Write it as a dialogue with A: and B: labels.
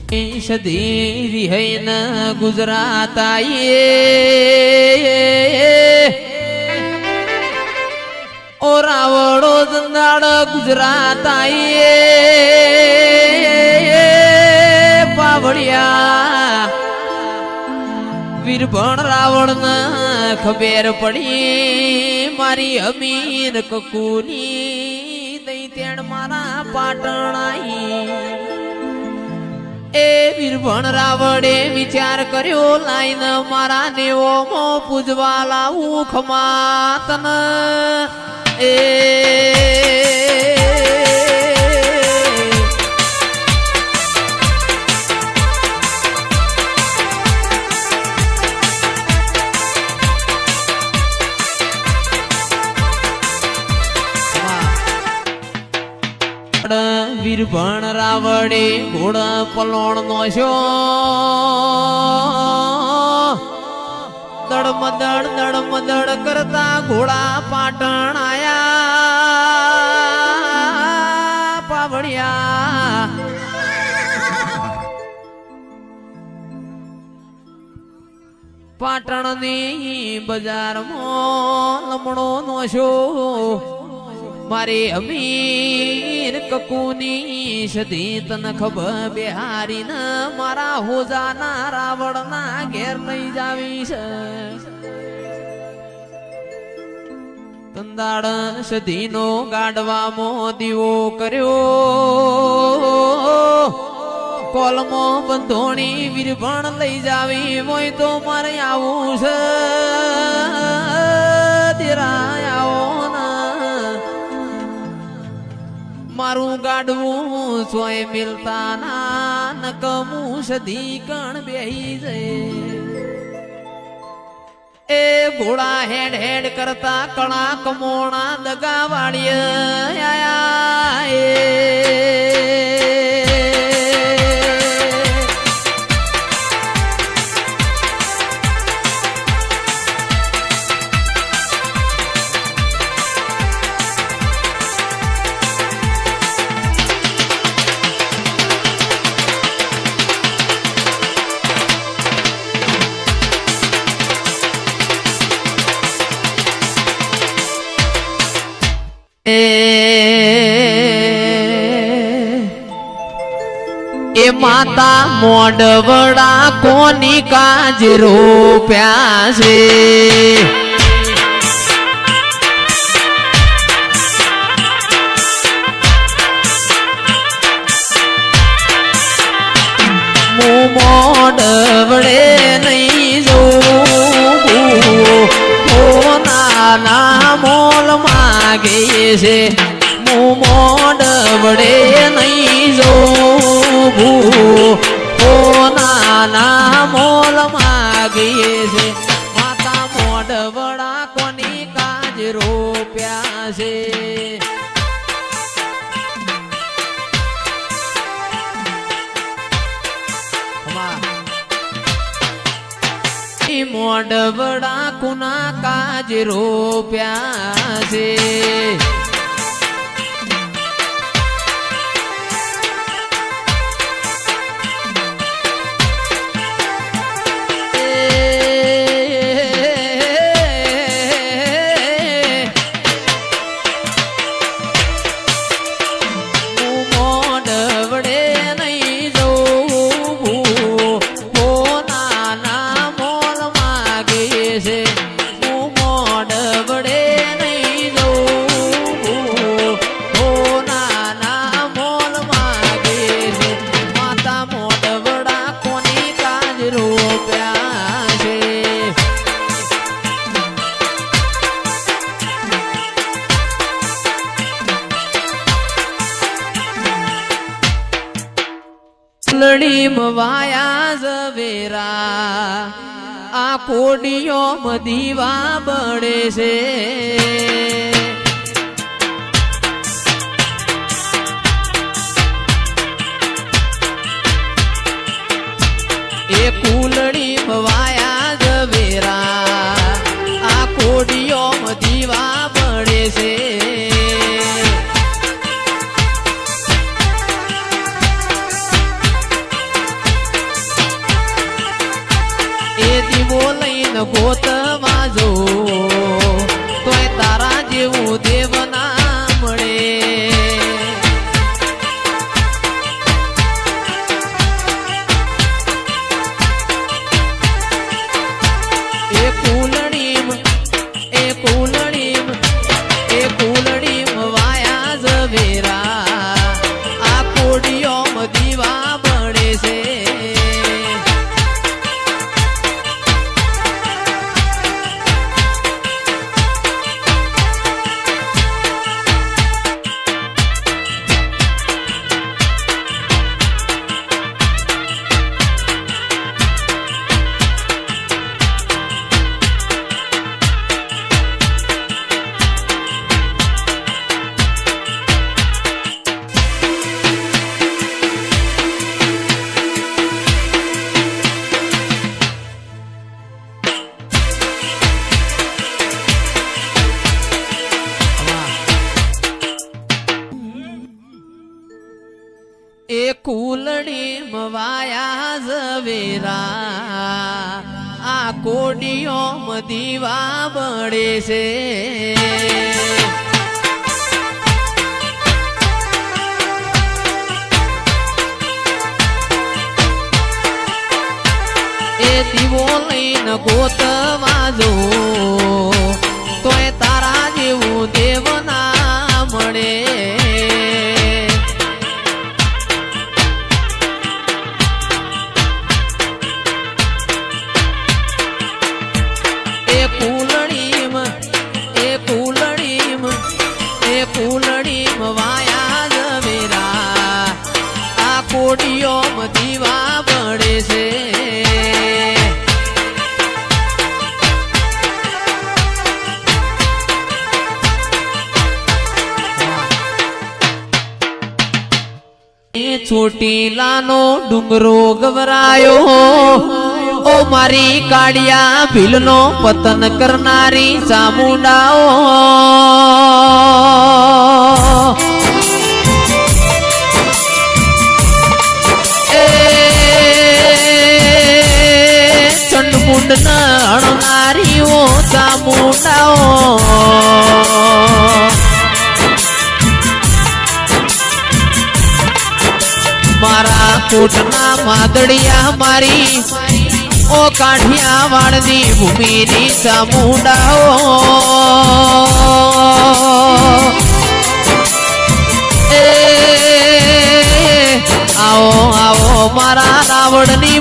A: સધી હૈ ન ગુજરાત આઈએ ઓ રાવણો જંદાળ ગુજરાત આઈએ પાવડિયા વીરભણ રાવણ ન ખબર પડી મારી અમીર કકુની દઈ તેણ મારા પાટણ આઈ એ વીરભણ રાવણે વિચાર કર્યો લાઈન મારા નેવો મો પૂજવા લાવું ખમાતન એ વીરભણ રાવણે ઘોડ પલોણ નો છો દડમદડ કરતા ઘોડા પાટણ આયા પાવડિયા પાટણ ની બજારમાં લમણો નો છો મારે અમીર કકુની સધી તન ખબર બિહારી ન મારા હોજાના રાવણ ના ઘેર લઈ જાવી છે તંદાળ સધી નો ગાડવામાં દીવો કર્યો કોલમો બંધોણી વીરભણ લઈ જાવી હોય તો મારે આવું છે દેરાય આવો મારું ગાડવું સોય મિલતા ના નકમું સધી કણ બેહી જાય એ ઘોડા હેડ હેડ કરતા કણા કમોણા દગા વાળીએ એ માતા મોડવડા કોની કાજ રોપ્યા છે હું મોડવડે નહીં જોઉં નાના મોલ માગે છે હું મોડવડે નહીં જોઉં નાના મોલ માગીએ છે માતા મોડવડા કોની કાજ રોપ્યા છે મોડવડા કુના કાજ રોપ્યા છે લડી મવાયા ઝવેરા આ કોડીઓ મધીવા બળે છે એ કુલડી મવાયા ઝવેરા આ કોડીઓ મધીવા બળે છે એ કુલડી મવાયા ઝવેરા આ કોડીઓ દીવા બળે છે એ દીવો લઈને ગોતવા જો તોય તારા જેવું દેવ ના મળે ફૂલડીમ વાયા ઝવેરા આ કોડીઓ દીવા બળે છે ચોટીલાનો ડુંગરો ગવરાયો ઓ મારી કાળિયા ભીલનો પતન કરનારી ચામુંડાઓ ચંડમુંડ નણનારીઓ ચામુંડાઓ મારા કોટના માદડિયા મારી ઓ કાઠિયા વાળની ભૂમિની ચામુંડાઓ આવો આવો મારા રાવણની